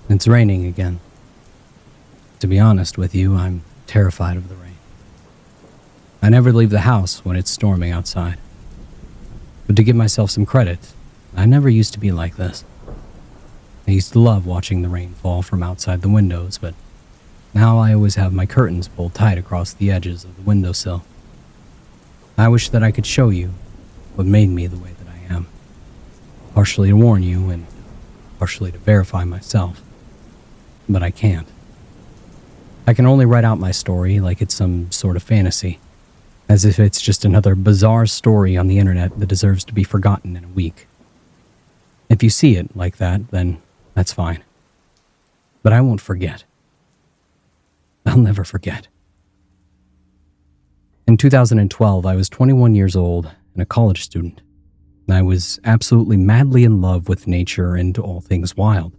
It's raining again. To be honest with you, I'm terrified of the rain. I never leave the house when it's storming outside. But to give myself some credit, I never used to be like this. I used to love watching the rain fall from outside the windows, but now I always have my curtains pulled tight across the edges of the windowsill. I wish that I could show you what made me the way that I am. Partially to warn you and partially to verify myself. But I can't. I can only write out my story like it's some sort of fantasy, as if it's just another bizarre story on the internet that deserves to be forgotten in a week. If you see it like that, then that's fine. But I won't forget. I'll never forget. In 2012, I was 21 years old and a college student. I was absolutely madly in love with nature and all things wild.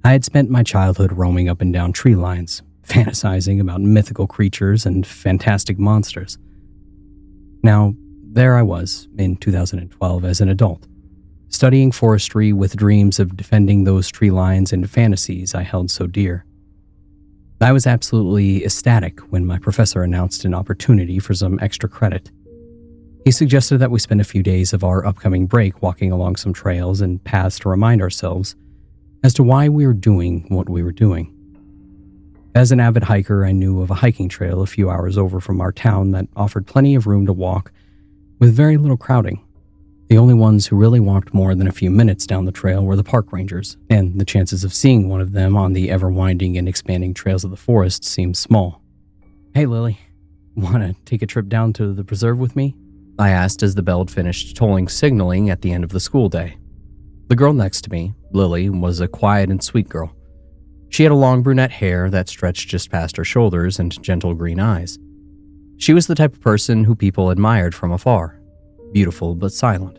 I had spent my childhood roaming up and down tree lines, fantasizing about mythical creatures and fantastic monsters. Now, there I was in 2012 as an adult, studying forestry with dreams of defending those tree lines and fantasies I held so dear. I was absolutely ecstatic when my professor announced an opportunity for some extra credit. He suggested that we spend a few days of our upcoming break walking along some trails and paths to remind ourselves as to why we were doing what we were doing. As an avid hiker, I knew of a hiking trail a few hours over from our town that offered plenty of room to walk with very little crowding. The only ones who really walked more than a few minutes down the trail were the park rangers, and the chances of seeing one of them on the ever-winding and expanding trails of the forest seemed small. "Hey, Lily, want to take a trip down to the preserve with me?" I asked as the bell had finished tolling signaling at the end of the school day. The girl next to me, Lily, was a quiet and sweet girl. She had a long brunette hair that stretched just past her shoulders and gentle green eyes. She was the type of person who people admired from afar, beautiful but silent.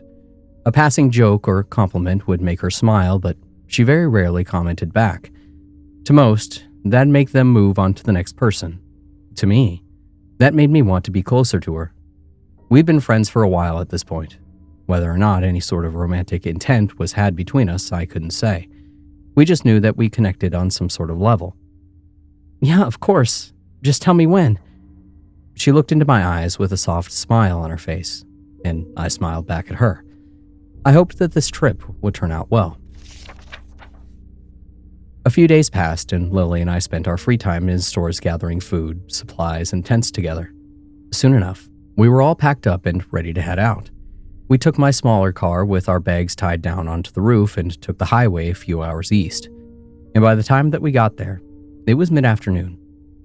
A passing joke or compliment would make her smile, but she very rarely commented back. To most, that'd make them move on to the next person. To me, that made me want to be closer to her. We'd been friends for a while at this point. Whether or not any sort of romantic intent was had between us, I couldn't say. We just knew that we connected on some sort of level. "Yeah, of course. Just tell me when." She looked into my eyes with a soft smile on her face, and I smiled back at her. I hoped that this trip would turn out well. A few days passed, and Lily and I spent our free time in stores gathering food, supplies, and tents together. Soon enough, we were all packed up and ready to head out. We took my smaller car with our bags tied down onto the roof and took the highway a few hours east. And by the time that we got there, it was mid-afternoon.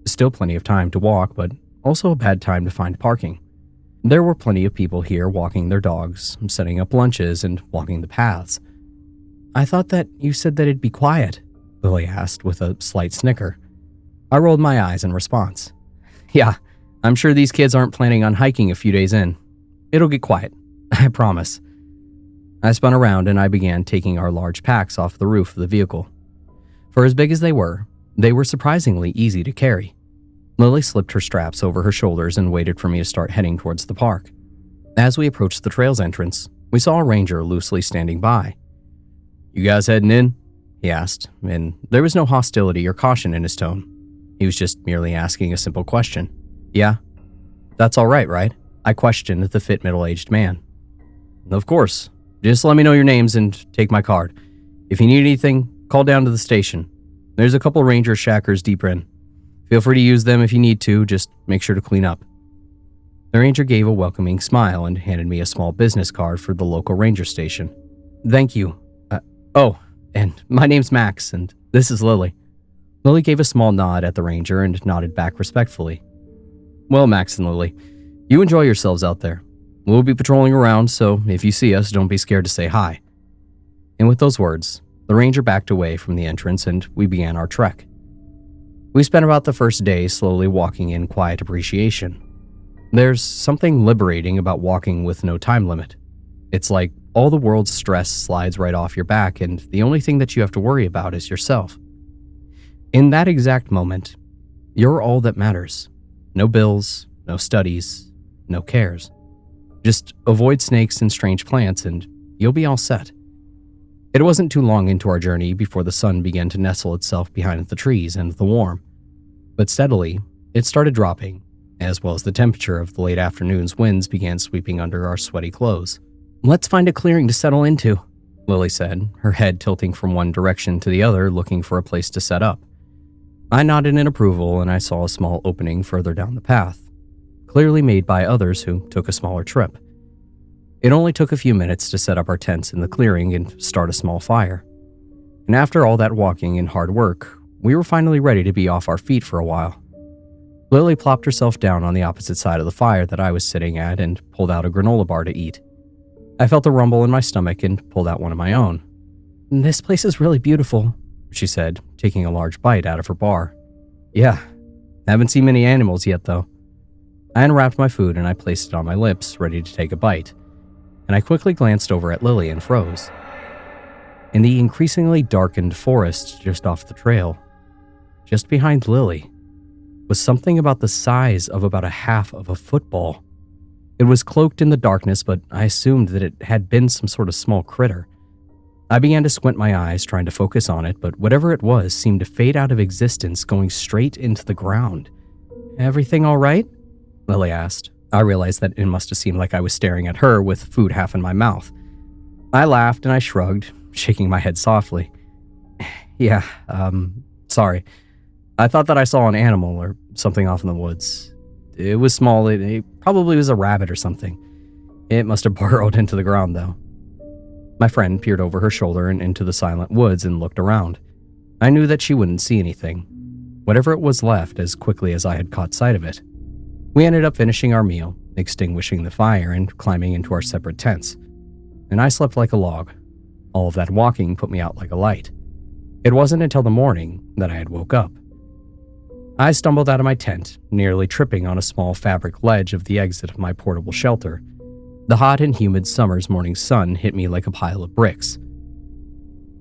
Still plenty of time to walk, but also a bad time to find parking. There were plenty of people here walking their dogs, setting up lunches, and walking the paths. "I thought that you said that it'd be quiet," Lily asked with a slight snicker. I rolled my eyes in response. "Yeah, I'm sure these kids aren't planning on hiking a few days in. It'll get quiet, I promise." I spun around and I began taking our large packs off the roof of the vehicle. For as big as they were surprisingly easy to carry. Lily slipped her straps over her shoulders and waited for me to start heading towards the park. As we approached the trail's entrance, we saw a ranger loosely standing by. "You guys heading in?" he asked, and there was no hostility or caution in his tone. He was just merely asking a simple question. "Yeah, that's all right?" I questioned the fit middle-aged man. "Of course. Just let me know your names and take my card. If you need anything, call down to the station. There's a couple ranger shackers deeper in. Feel free to use them if you need to, just make sure to clean up." The ranger gave a welcoming smile and handed me a small business card for the local ranger station. "Thank you. And my name's Max, and this is Lily." Lily gave a small nod at the ranger and nodded back respectfully. "Well, Max and Lily, you enjoy yourselves out there. We'll be patrolling around, so if you see us, don't be scared to say hi." And with those words, the ranger backed away from the entrance and we began our trek. We spent about the first day slowly walking in quiet appreciation. There's something liberating about walking with no time limit. It's like all the world's stress slides right off your back and the only thing that you have to worry about is yourself. In that exact moment, you're all that matters. No bills, no studies, no cares. Just avoid snakes and strange plants and you'll be all set. It wasn't too long into our journey before the sun began to nestle itself behind the trees and the warm. But steadily, it started dropping, as well as the temperature of the late afternoon's winds began sweeping under our sweaty clothes. "Let's find a clearing to settle into," Lily said, her head tilting from one direction to the other, looking for a place to set up. I nodded in approval, and I saw a small opening further down the path, clearly made by others who took a smaller trip. It only took a few minutes to set up our tents in the clearing and start a small fire. And after all that walking and hard work, we were finally ready to be off our feet for a while. Lily plopped herself down on the opposite side of the fire that I was sitting at and pulled out a granola bar to eat. I felt a rumble in my stomach and pulled out one of my own. "This place is really beautiful," she said, taking a large bite out of her bar. "Yeah, haven't seen many animals yet though." I unwrapped my food and I placed it on my lips, ready to take a bite, and I quickly glanced over at Lily and froze. In the increasingly darkened forest just off the trail, just behind Lily, was something about the size of about a half of a football. It was cloaked in the darkness, but I assumed that it had been some sort of small critter. I began to squint my eyes, trying to focus on it, but whatever it was seemed to fade out of existence, going straight into the ground. "Everything all right?" Lily asked. I realized that it must have seemed like I was staring at her with food half in my mouth. I laughed and I shrugged, shaking my head softly. "Yeah, sorry. I thought that I saw an animal or something off in the woods. It was small, it probably was a rabbit or something. It must have burrowed into the ground though." My friend peered over her shoulder and into the silent woods and looked around. I knew that she wouldn't see anything. Whatever it was left as quickly as I had caught sight of it. We ended up finishing our meal, extinguishing the fire, and climbing into our separate tents. And I slept like a log. All of that walking put me out like a light. It wasn't until the morning that I had woke up. I stumbled out of my tent, nearly tripping on a small fabric ledge of the exit of my portable shelter. The hot and humid summer's morning sun hit me like a pile of bricks.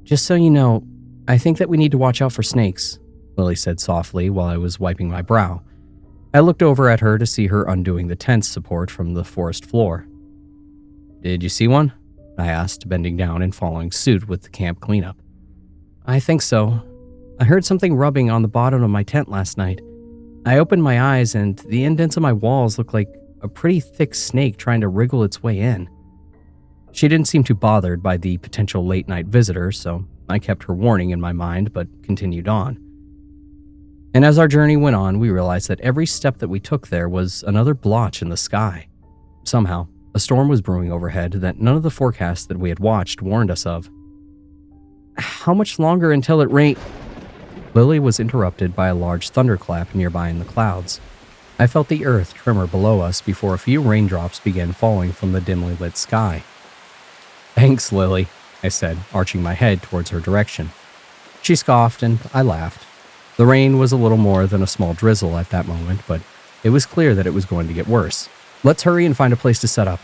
"Just so you know, I think that we need to watch out for snakes," Lily said softly while I was wiping my brow. I looked over at her to see her undoing the tent's support from the forest floor. "Did you see one?" I asked, bending down and following suit with the camp cleanup. "I think so. I heard something rubbing on the bottom of my tent last night. I opened my eyes and the indents of my walls looked like a pretty thick snake trying to wriggle its way in." She didn't seem too bothered by the potential late-night visitor, so I kept her warning in my mind but continued on. And as our journey went on, we realized that every step that we took there was another blotch in the sky. Somehow, a storm was brewing overhead that none of the forecasts that we had watched warned us of. "How much longer until it rains?" Lily was interrupted by a large thunderclap nearby in the clouds. I felt the earth tremor below us before a few raindrops began falling from the dimly lit sky. "Thanks, Lily," I said, arching my head towards her direction. She scoffed and I laughed. The rain was a little more than a small drizzle at that moment, but it was clear that it was going to get worse. "Let's hurry and find a place to set up."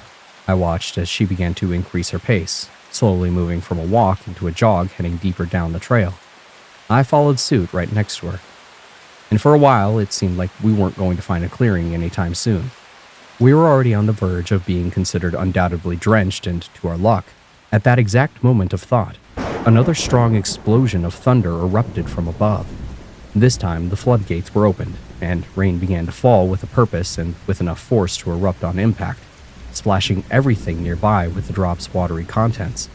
I watched as she began to increase her pace, slowly moving from a walk into a jog heading deeper down the trail. I followed suit right next to her. And for a while, it seemed like we weren't going to find a clearing anytime soon. We were already on the verge of being considered undoubtedly drenched, and to our luck, at that exact moment of thought, another strong explosion of thunder erupted from above. This time, the floodgates were opened, and rain began to fall with a purpose and with enough force to erupt on impact, splashing everything nearby with the drop's watery contents.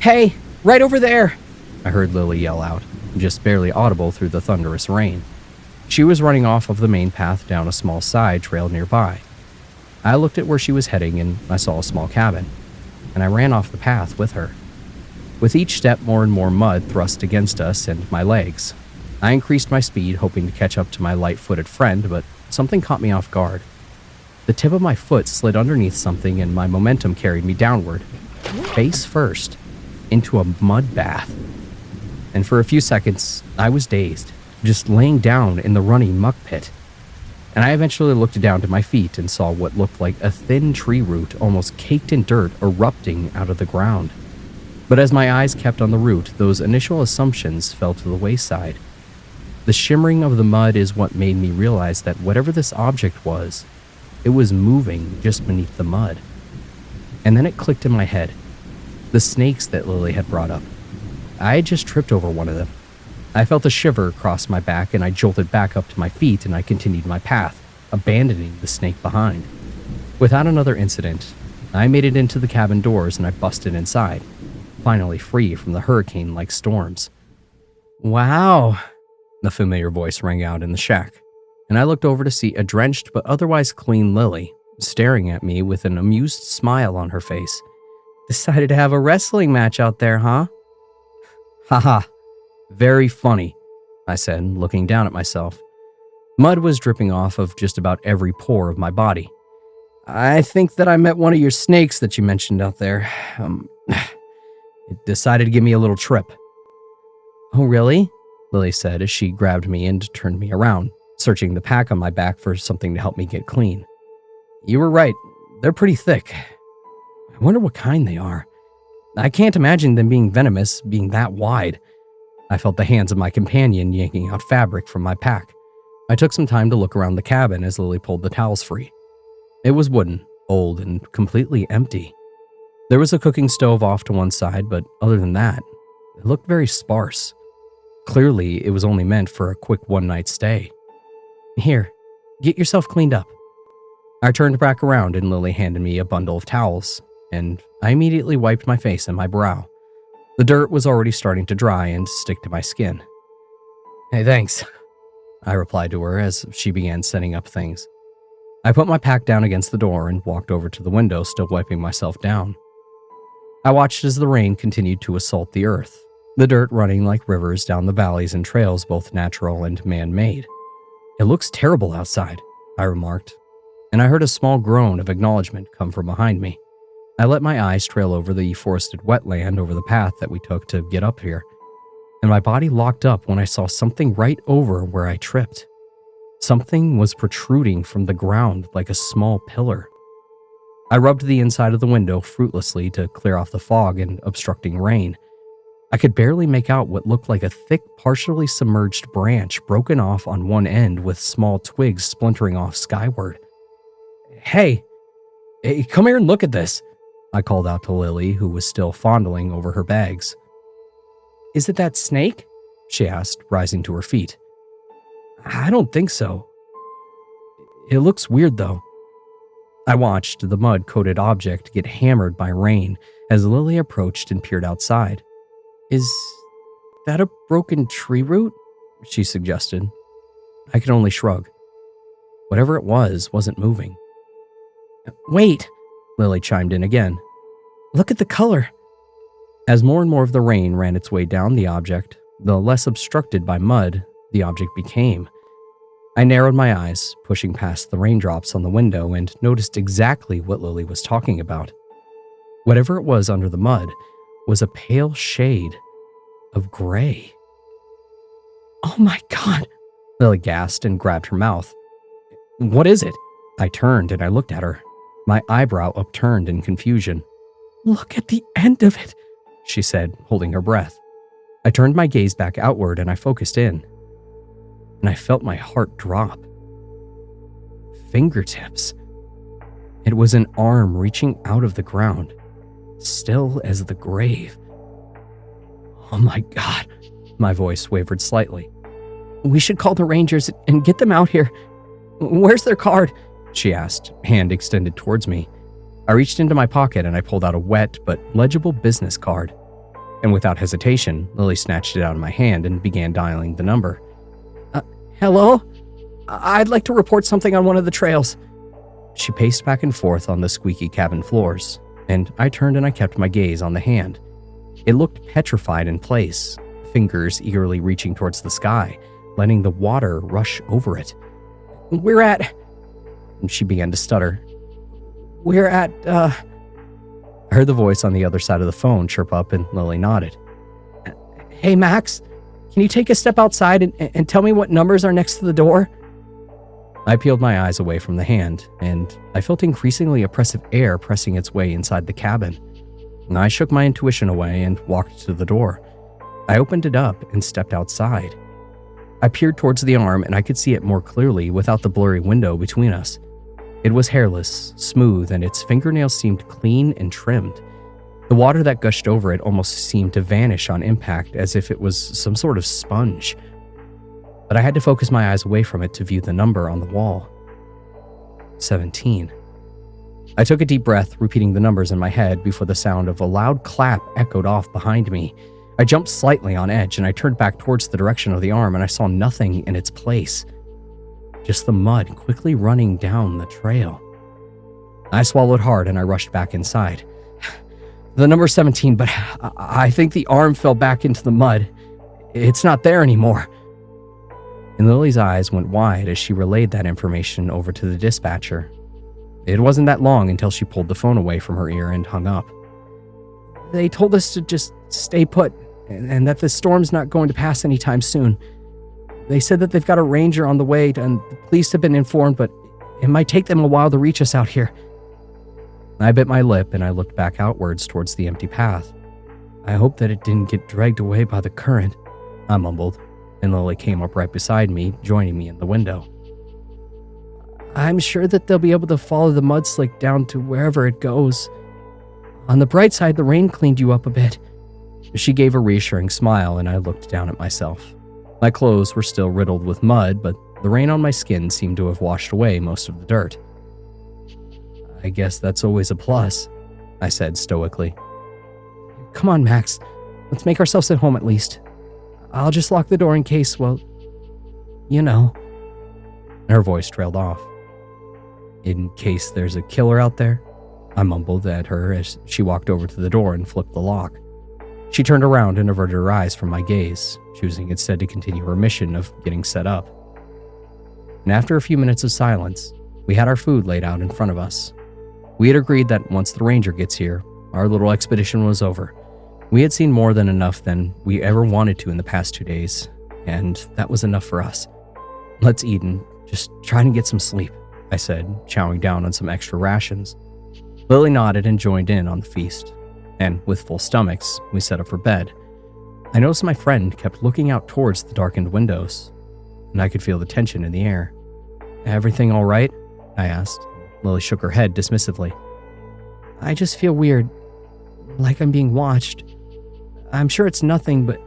"Hey, right over there!" I heard Lily yell out, just barely audible through the thunderous rain. She was running off of the main path down a small side trail nearby. I looked at where she was heading and I saw a small cabin, and I ran off the path with her. With each step, more and more mud thrust against us and my legs. I increased my speed, hoping to catch up to my light-footed friend, but something caught me off guard. The tip of my foot slid underneath something and my momentum carried me downward, face first, into a mud bath. And for a few seconds, I was dazed, just laying down in the runny muck pit. And I eventually looked down to my feet and saw what looked like a thin tree root almost caked in dirt erupting out of the ground. But as my eyes kept on the root, those initial assumptions fell to the wayside. The shimmering of the mud is what made me realize that whatever this object was, it was moving just beneath the mud. And then it clicked in my head. The snakes that Lily had brought up. I had just tripped over one of them. I felt a shiver across my back and I jolted back up to my feet and I continued my path, abandoning the snake behind. Without another incident, I made it into the cabin doors and I busted inside, finally free from the hurricane-like storms. "Wow," the familiar voice rang out in the shack, and I looked over to see a drenched but otherwise clean Lily staring at me with an amused smile on her face. "Decided to have a wrestling match out there, huh?" "Haha, very funny," I said, looking down at myself. Mud was dripping off of just about every pore of my body. "I think that I met one of your snakes that you mentioned out there. It decided to give me a little trip." "Oh, really?" Lily said as she grabbed me and turned me around, searching the pack on my back for something to help me get clean. "You were right. They're pretty thick. I wonder what kind they are. I can't imagine them being venomous, being that wide." I felt the hands of my companion yanking out fabric from my pack. I took some time to look around the cabin as Lily pulled the towels free. It was wooden, old, and completely empty. There was a cooking stove off to one side, but other than that, it looked very sparse. Clearly, it was only meant for a quick one-night stay. "Here, get yourself cleaned up." I turned back around and Lily handed me a bundle of towels, and I immediately wiped my face and my brow. The dirt was already starting to dry and stick to my skin. "Hey, thanks," I replied to her as she began setting up things. I put my pack down against the door and walked over to the window, still wiping myself down. I watched as the rain continued to assault the earth, the dirt running like rivers down the valleys and trails, both natural and man-made. "It looks terrible outside," I remarked, and I heard a small groan of acknowledgement come from behind me. I let my eyes trail over the forested wetland over the path that we took to get up here, and my body locked up when I saw something right over where I tripped. Something was protruding from the ground like a small pillar. I rubbed the inside of the window fruitlessly to clear off the fog and obstructing rain. I could barely make out what looked like a thick, partially submerged branch broken off on one end with small twigs splintering off skyward. Hey, come here and look at this," I called out to Lily, who was still fondling over her bags. "Is it that snake?" she asked, rising to her feet. "I don't think so. It looks weird, though." I watched the mud-coated object get hammered by rain as Lily approached and peered outside. "Is that a broken tree root?" she suggested. I could only shrug. Whatever it was wasn't moving. "Wait," Lily chimed in again. "Look at the color." As more and more of the rain ran its way down the object, the less obstructed by mud the object became. I narrowed my eyes, pushing past the raindrops on the window, and noticed exactly what Lily was talking about. Whatever it was under the mud was a pale shade of gray. "Oh my God," Lily gasped and grabbed her mouth. "What is it?" I turned and I looked at her, my eyebrow upturned in confusion. "Look at the end of it," she said, holding her breath. I turned my gaze back outward and I focused in, and I felt my heart drop. Fingertips. It was an arm reaching out of the ground, still as the grave. "Oh my God," my voice wavered slightly. "We should call the Rangers and get them out here. Where's their card?" she asked, hand extended towards me. I reached into my pocket and I pulled out a wet but legible business card. And without hesitation, Lily snatched it out of my hand and began dialing the number. "Hello? I'd like to report something on one of the trails." She paced back and forth on the squeaky cabin floors, and I turned and I kept my gaze on the hand. It looked petrified in place, fingers eagerly reaching towards the sky, letting the water rush over it. "We're at..." And she began to stutter. "We're at, I heard the voice on the other side of the phone chirp up and Lily nodded. "Hey, Max, can you take a step outside and tell me what numbers are next to the door?" I peeled my eyes away from the hand, and I felt increasingly oppressive air pressing its way inside the cabin. I shook my intuition away and walked to the door. I opened it up and stepped outside. I peered towards the arm and I could see it more clearly without the blurry window between us. It was hairless, smooth, and its fingernails seemed clean and trimmed. The water that gushed over it almost seemed to vanish on impact, as if it was some sort of sponge. But I had to focus my eyes away from it to view the number on the wall. 17. I took a deep breath, repeating the numbers in my head before the sound of a loud clap echoed off behind me. I jumped slightly on edge and I turned back towards the direction of the arm, and I saw nothing in its place. Just the mud quickly running down the trail. I swallowed hard and I rushed back inside. The number 17, but I think the arm fell back into the mud. It's not there anymore. And Lily's eyes went wide as she relayed that information over to the dispatcher. It wasn't that long until she pulled the phone away from her ear and hung up. They told us to just stay put and that the storm's not going to pass anytime soon. They said that they've got a ranger on the way and the police have been informed, but it might take them a while to reach us out here. I bit my lip and I looked back outwards towards the empty path. I hope that it didn't get dragged away by the current, I mumbled, and Lily came up right beside me, joining me in the window. I'm sure that they'll be able to follow the mudslick down to wherever it goes. On the bright side, the rain cleaned you up a bit. She gave a reassuring smile and I looked down at myself. My clothes were still riddled with mud, but the rain on my skin seemed to have washed away most of the dirt. I guess that's always a plus, I said stoically. Come on, Max. Let's make ourselves at home at least. I'll just lock the door in case, well, you know. Her voice trailed off. In case there's a killer out there, I mumbled at her as she walked over to the door and flipped the lock. She turned around and averted her eyes from my gaze, choosing instead to continue her mission of getting set up. And after a few minutes of silence, we had our food laid out in front of us. We had agreed that once the ranger gets here, our little expedition was over. We had seen more than enough than we ever wanted to in the past 2 days, and that was enough for us. Let's eat and just try and get some sleep, I said, chowing down on some extra rations. Lily nodded and joined in on the feast, and with full stomachs, we set up for bed. I noticed my friend kept looking out towards the darkened windows, and I could feel the tension in the air. Everything all right? I asked. Lily shook her head dismissively. I just feel weird, like I'm being watched. I'm sure it's nothing, but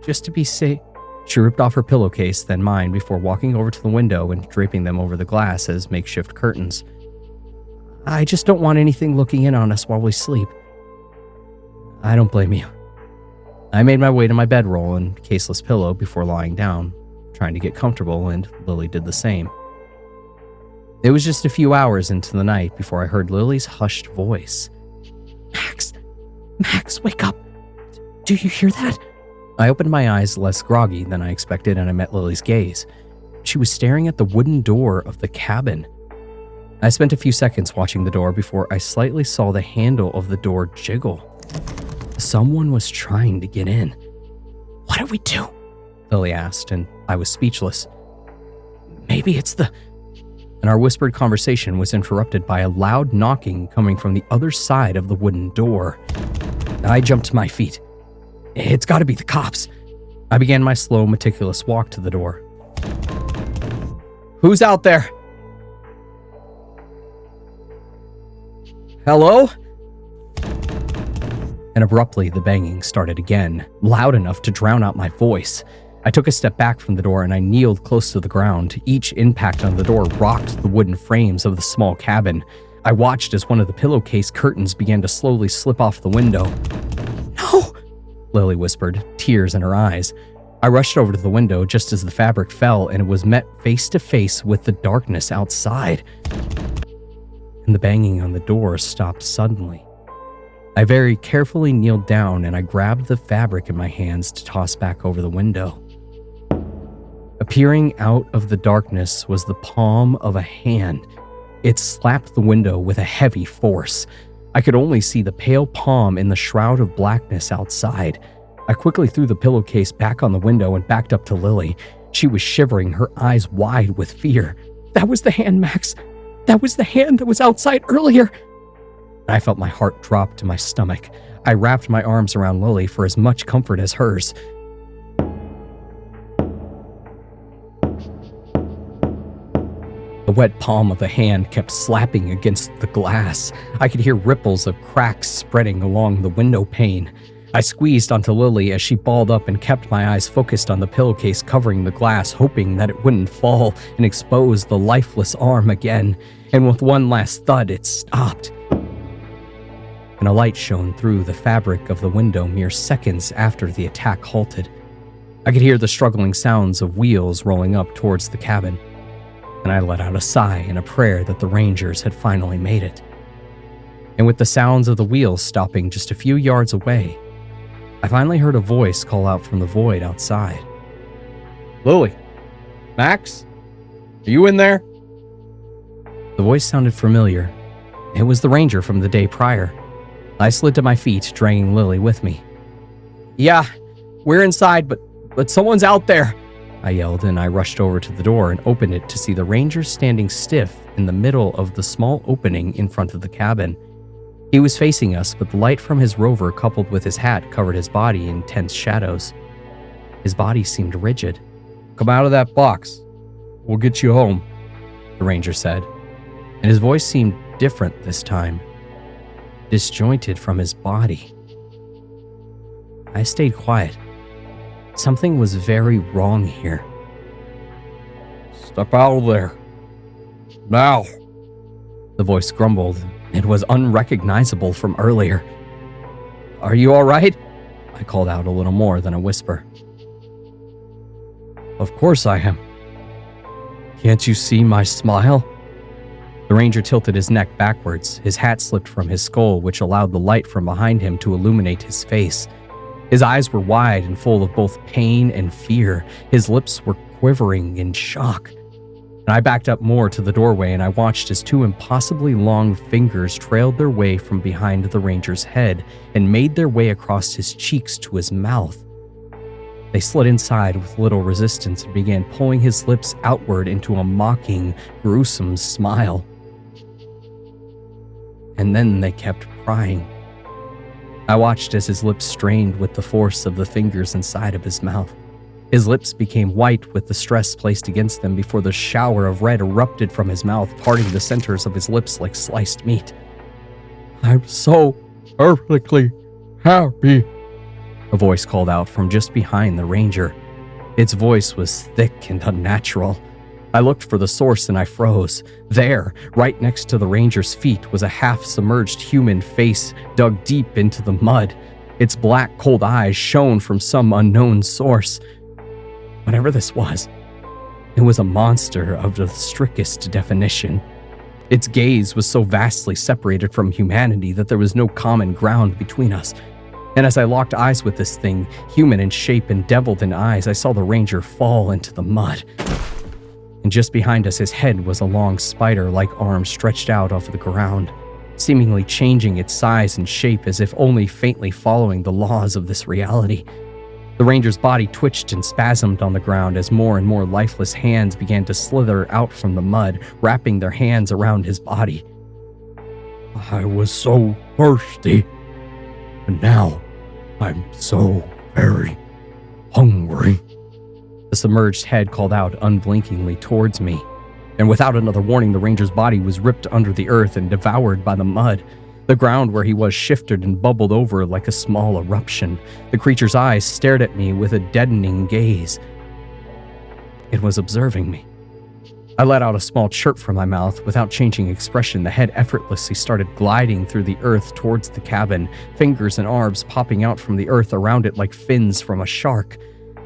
just to be safe. She ripped off her pillowcase, then mine, before walking over to the window and draping them over the glass as makeshift curtains. I just don't want anything looking in on us while we sleep. I don't blame you. I made my way to my bedroll and caseless pillow before lying down, trying to get comfortable, and Lily did the same. It was just a few hours into the night before I heard Lily's hushed voice. Max, wake up. Do you hear that? I opened my eyes less groggy than I expected and I met Lily's gaze. She was staring at the wooden door of the cabin. I spent a few seconds watching the door before I slightly saw the handle of the door jiggle. Someone was trying to get in. What do we do? Lily asked, and I was speechless. Maybe it's the... And our whispered conversation was interrupted by a loud knocking coming from the other side of the wooden door. I jumped to my feet. It's got to be the cops. I began my slow, meticulous walk to the door. Who's out there? Hello? And abruptly, the banging started again, loud enough to drown out my voice. I took a step back from the door and I kneeled close to the ground. Each impact on the door rocked the wooden frames of the small cabin. I watched as one of the pillowcase curtains began to slowly slip off the window. No, Lily whispered, tears in her eyes. I rushed over to the window just as the fabric fell and it was met face to face with the darkness outside. And the banging on the door stopped suddenly. I very carefully kneeled down and I grabbed the fabric in my hands to toss back over the window. Appearing out of the darkness was the palm of a hand. It slapped the window with a heavy force. I could only see the pale palm in the shroud of blackness outside. I quickly threw the pillowcase back on the window and backed up to Lily. She was shivering, her eyes wide with fear. That was the hand, Max. That was the hand that was outside earlier. I felt my heart drop to my stomach. I wrapped my arms around Lily for as much comfort as hers. The The wet palm of the hand kept slapping against the glass. I could hear ripples of cracks spreading along the window pane. I squeezed onto Lily as she balled up and kept my eyes focused on the pillowcase covering the glass, hoping that it wouldn't fall and expose the lifeless arm again. And with one last thud, it stopped. And a light shone through the fabric of the window mere seconds after the attack halted. I could hear the struggling sounds of wheels rolling up towards the cabin, and I let out a sigh and a prayer that the Rangers had finally made it. And with the sounds of the wheels stopping just a few yards away, I finally heard a voice call out from the void outside. "Lily? Max? Are you in there?" The voice sounded familiar. It was the Ranger from the day prior. I slid to my feet, dragging Lily with me. "Yeah, we're inside, but someone's out there," I yelled, and I rushed over to the door and opened it to see the Ranger standing stiff in the middle of the small opening in front of the cabin. He was facing us, but the light from his rover coupled with his hat covered his body in tense shadows. His body seemed rigid. "Come out of that box. We'll get you home," the Ranger said, and his voice seemed different this time, disjointed from his body. I stayed quiet. Something was very wrong here. "Step out of there. Now," the voice grumbled. It was unrecognizable from earlier. "Are you all right?" I called out a little more than a whisper. "Of course I am. Can't you see my smile?" The Ranger tilted his neck backwards. His hat slipped from his skull, which allowed the light from behind him to illuminate his face. His eyes were wide and full of both pain and fear. His lips were quivering in shock. And I backed up more to the doorway, and I watched as two impossibly long fingers trailed their way from behind the Ranger's head and made their way across his cheeks to his mouth. They slid inside with little resistance and began pulling his lips outward into a mocking, gruesome smile. And then they kept prying. I watched as his lips strained with the force of the fingers inside of his mouth. His lips became white with the stress placed against them before the shower of red erupted from his mouth, parting the centers of his lips like sliced meat. "I'm so perfectly happy," a voice called out from just behind the Ranger. Its voice was thick and unnatural. I looked for the source and I froze. There, right next to the Ranger's feet, was a half-submerged human face dug deep into the mud. Its black, cold eyes shone from some unknown source. Whatever this was, it was a monster of the strictest definition. Its gaze was so vastly separated from humanity that there was no common ground between us. And as I locked eyes with this thing, human in shape and deviled in eyes, I saw the Ranger fall into the mud. And just behind us, his head was a long spider-like arm stretched out off the ground, seemingly changing its size and shape as if only faintly following the laws of this reality. The Ranger's body twitched and spasmed on the ground as more and more lifeless hands began to slither out from the mud, wrapping their hands around his body. "I was so thirsty, and now I'm so very hungry," the submerged head called out unblinkingly towards me. And without another warning, the Ranger's body was ripped under the earth and devoured by the mud. The ground where he was shifted and bubbled over like a small eruption. The creature's eyes stared at me with a deadening gaze. It was observing me. I let out a small chirp from my mouth. Without changing expression, the head effortlessly started gliding through the earth towards the cabin, fingers and arms popping out from the earth around it like fins from a shark.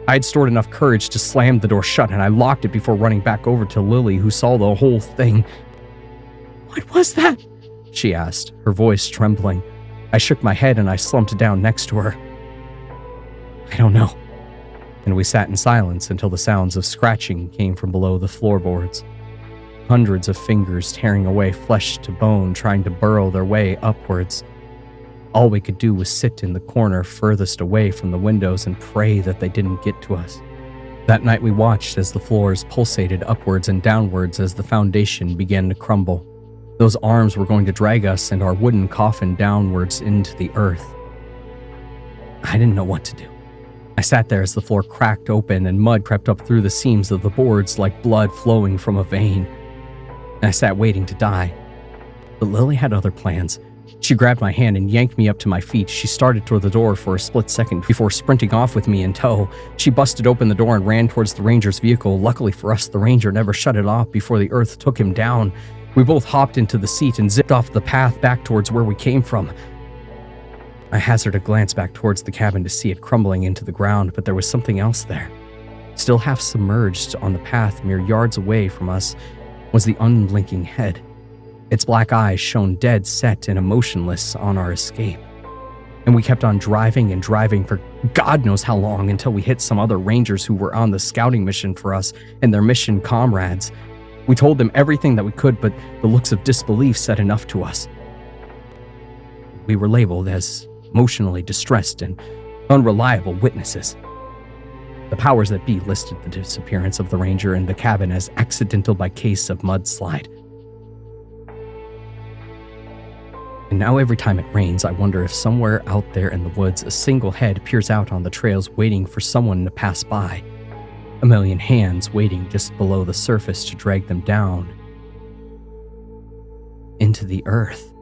I had stored enough courage to slam the door shut, and I locked it before running back over to Lily, who saw the whole thing. "What was that?" she asked, her voice trembling. I shook my head and I slumped down next to her. "I don't know." And we sat in silence until the sounds of scratching came from below the floorboards. Hundreds of fingers tearing away flesh to bone, trying to burrow their way upwards. All we could do was sit in the corner furthest away from the windows and pray that they didn't get to us. That night we watched as the floors pulsated upwards and downwards as the foundation began to crumble. Those arms were going to drag us and our wooden coffin downwards into the earth. I didn't know what to do. I sat there as the floor cracked open and mud crept up through the seams of the boards like blood flowing from a vein. I sat waiting to die. But Lily had other plans. She grabbed my hand and yanked me up to my feet. She started toward the door for a split second before sprinting off with me in tow. She busted open the door and ran towards the ranger's vehicle. Luckily for us, the ranger never shut it off before the earth took him down. We both hopped into the seat and zipped off the path back towards where we came from. I hazarded a glance back towards the cabin to see it crumbling into the ground, but there was something else there. Still half submerged on the path mere yards away from us was the unblinking head. Its black eyes shone dead set and emotionless on our escape. And we kept on driving and driving for God knows how long until we hit some other rangers who were on the scouting mission for us and their mission comrades. We told them everything that we could, but the looks of disbelief said enough to us. We were labeled as emotionally distressed and unreliable witnesses. The powers that be listed the disappearance of the ranger in the cabin as accidental by case of mudslide. And now every time it rains, I wonder if somewhere out there in the woods, a single head peers out on the trails waiting for someone to pass by. A million hands waiting just below the surface to drag them down into the earth.